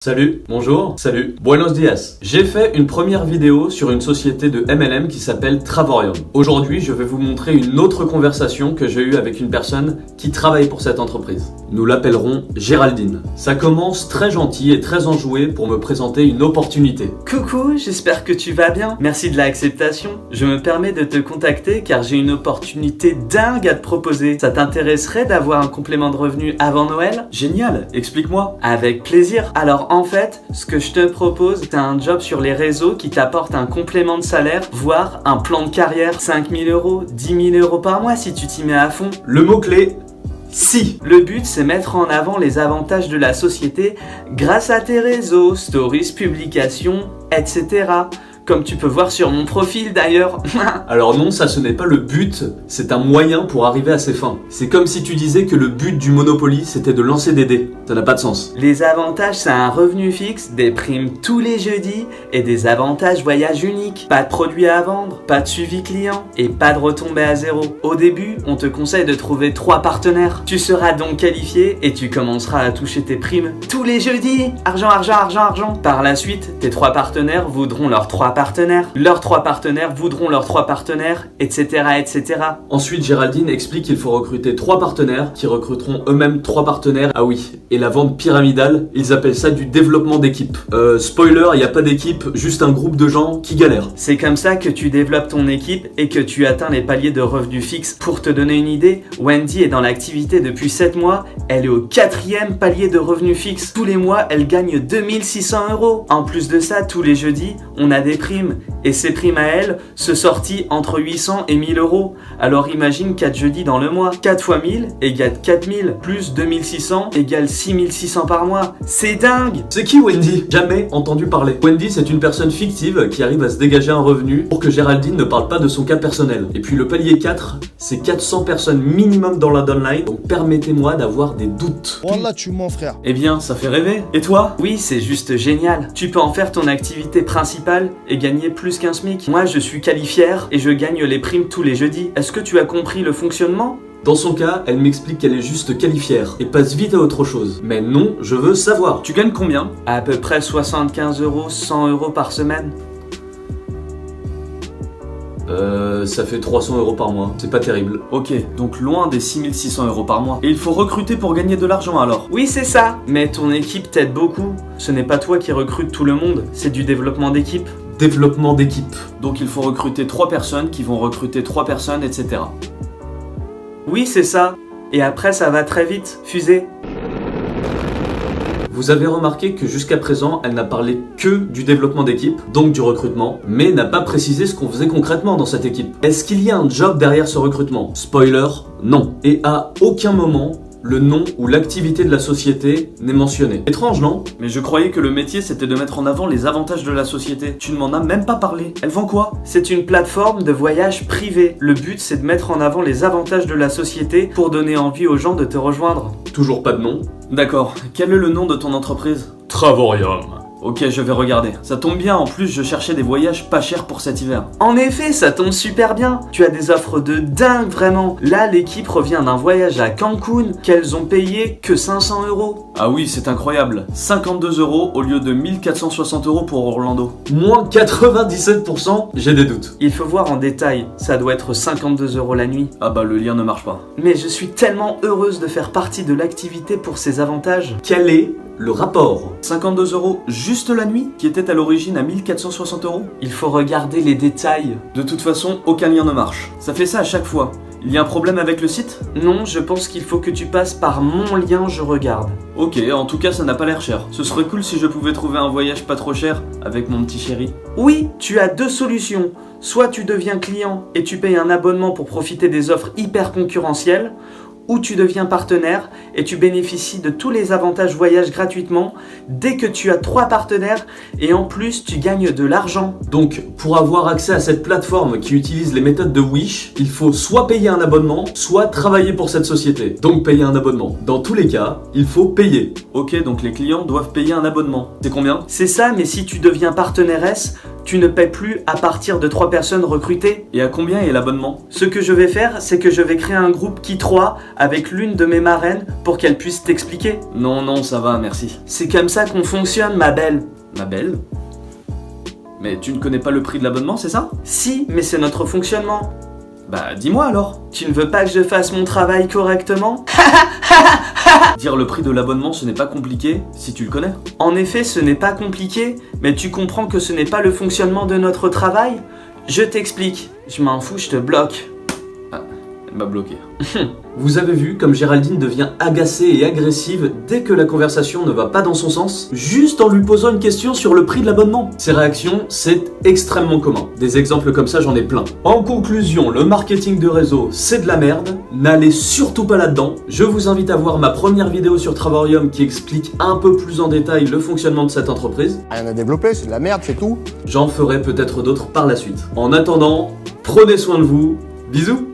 Salut, bonjour, salut, buenos dias. J'ai fait une première vidéo sur une société de MLM qui s'appelle Travorium. Aujourd'hui, je vais vous montrer une autre conversation que j'ai eue avec une personne qui travaille pour cette entreprise. Nous l'appellerons Géraldine. Ça commence très gentil et très enjoué pour me présenter une opportunité. Coucou, j'espère que tu vas bien. Merci de l'acceptation. Je me permets de te contacter car j'ai une opportunité dingue à te proposer. Ça t'intéresserait d'avoir un complément de revenu avant Noël? Génial, explique-moi. Avec plaisir. Alors en fait, ce que je te propose, c'est un job sur les réseaux qui t'apporte un complément de salaire, voire un plan de carrière, 5 000 euros, 10 000 euros par mois si tu t'y mets à fond. Le mot-clé, si. Le but, c'est mettre en avant les avantages de la société grâce à tes réseaux, stories, publications, etc. Comme tu peux voir sur mon profil d'ailleurs. Alors non, ça ce n'est pas le but, c'est un moyen pour arriver à ses fins. C'est comme si tu disais que le but du Monopoly c'était de lancer des dés. Ça n'a pas de sens. Les avantages, c'est un revenu fixe, des primes tous les jeudis et des avantages voyage uniques. Pas de produits à vendre, pas de suivi client et pas de retombées à zéro. Au début, on te conseille de trouver 3 partenaires. Tu seras donc qualifié et tu commenceras à toucher tes primes tous les jeudis. Argent, argent, argent, argent. Par la suite, tes 3 partenaires voudront leurs 3 partenaires. Leurs 3 partenaires voudront leurs 3 partenaires, etc., etc. Ensuite, Géraldine explique qu'il faut recruter 3 partenaires qui recruteront eux-mêmes 3 partenaires. Ah oui, et la vente pyramidale, ils appellent ça du développement d'équipe. Spoiler, il n'y a pas d'équipe, juste un groupe de gens qui galèrent. C'est comme ça que tu développes ton équipe et que tu atteins les paliers de revenus fixes. Pour te donner une idée, Wendy est dans l'activité depuis 7 mois, elle est au 4e palier de revenus fixes. Tous les mois, elle gagne 2600 euros. En plus de ça, tous les jeudis, on a des primes. Et ces primes à elle se sortent entre 800 et 1000 euros. Alors imagine 4 jeudis dans le mois. 4 fois 1000 égale 4000, plus 2600 égale 6600 par mois. C'est dingue! C'est qui Wendy? Jamais entendu parler. Wendy, c'est une personne fictive qui arrive à se dégager un revenu pour que Géraldine ne parle pas de son cas personnel. Et puis le palier 4, c'est 400 personnes minimum dans la downline, donc permettez-moi d'avoir des doutes. Wallah, tu mens, frère. Eh bien, ça fait rêver. Et toi? Oui, c'est juste génial. Tu peux en faire ton activité principale et gagner plus qu'un SMIC. Moi, je suis qualifière et je gagne les primes tous les jeudis. Est-ce que tu as compris le fonctionnement? Dans son cas, elle m'explique qu'elle est juste qualifière et passe vite à autre chose. Mais non, je veux savoir. Tu gagnes combien? À peu près 75 euros, 100 euros par semaine. Ça fait 300 euros par mois. C'est pas terrible. Ok, donc loin des 6600 euros par mois. Et il faut recruter pour gagner de l'argent alors? Oui, c'est ça. Mais ton équipe t'aide beaucoup. Ce n'est pas toi qui recrute tout le monde, c'est du développement d'équipe. Développement d'équipe. Donc il faut recruter 3 personnes qui vont recruter 3 personnes, etc. Oui, c'est ça. Et après, ça va très vite. Fusée. Vous avez remarqué que jusqu'à présent, elle n'a parlé que du développement d'équipe, donc du recrutement, mais n'a pas précisé ce qu'on faisait concrètement dans cette équipe. Est-ce qu'il y a un job derrière ce recrutement? Spoiler, non. Et à aucun moment, le nom ou l'activité de la société n'est mentionné. Étrange, non? Mais je croyais que le métier c'était de mettre en avant les avantages de la société. Tu ne m'en as même pas parlé. Elle vend quoi? C'est une plateforme de voyage privé. Le but, c'est de mettre en avant les avantages de la société pour donner envie aux gens de te rejoindre. Toujours pas de nom. D'accord. Quel est le nom de ton entreprise? Travorium. Ok, je vais regarder. Ça tombe bien, en plus je cherchais des voyages pas chers pour cet hiver. En effet, ça tombe super bien. Tu as des offres de dingue, vraiment. Là, l'équipe revient d'un voyage à Cancun qu'elles ont payé que 500 euros. Ah oui, c'est incroyable. 52 euros au lieu de 1460 euros pour Orlando. Moins 97%, j'ai des doutes. Il faut voir en détail. Ça doit être 52 euros la nuit. Ah bah le lien ne marche pas. Mais je suis tellement heureuse de faire partie de l'activité pour ces avantages. Quel est le rapport? 52 euros juste la nuit, qui était à l'origine à 1460 euros. Il faut regarder les détails. De toute façon, aucun lien ne marche. Ça fait ça à chaque fois. Il y a un problème avec le site? Non, je pense qu'il faut que tu passes par mon lien, je regarde. Ok, en tout cas ça n'a pas l'air cher. Ce serait cool si je pouvais trouver un voyage pas trop cher avec mon petit chéri. Oui, tu as 2 solutions. Soit tu deviens client et tu payes un abonnement pour profiter des offres hyper concurrentielles, ou tu deviens partenaire et tu bénéficies de tous les avantages voyage gratuitement dès que tu as 3 partenaires et en plus tu gagnes de l'argent. Donc pour avoir accès à cette plateforme qui utilise les méthodes de Wish, il faut soit payer un abonnement, soit travailler pour cette société. Donc payer un abonnement. Dans tous les cas, il faut payer. Ok, donc les clients doivent payer un abonnement. C'est combien? C'est ça, mais si tu deviens partenaire S, tu ne paies plus à partir de 3 personnes recrutées. Et à combien est l'abonnement? Ce que je vais faire, c'est que je vais créer un groupe qui 3 avec l'une de mes marraines pour qu'elle puisse t'expliquer. Non, ça va, merci. C'est comme ça qu'on fonctionne, ma belle. Ma belle? Mais tu ne connais pas le prix de l'abonnement, c'est ça? Si, mais c'est notre fonctionnement. Bah dis-moi alors. Tu ne veux pas que je fasse mon travail correctement? Dire le prix de l'abonnement, ce n'est pas compliqué si tu le connais. En effet, ce n'est pas compliqué, mais tu comprends que ce n'est pas le fonctionnement de notre travail? Je t'explique. Je m'en fous, je te bloque. Elle m'a bloqué. Vous avez vu comme Géraldine devient agacée et agressive dès que la conversation ne va pas dans son sens, juste en lui posant une question sur le prix de l'abonnement. Ces réactions, c'est extrêmement commun. Des exemples comme ça, j'en ai plein. En conclusion, le marketing de réseau, c'est de la merde. N'allez surtout pas là-dedans. Je vous invite à voir ma première vidéo sur Travarium qui explique un peu plus en détail le fonctionnement de cette entreprise. Rien à développer, c'est de la merde, c'est tout. J'en ferai peut-être d'autres par la suite. En attendant, prenez soin de vous. Bisous!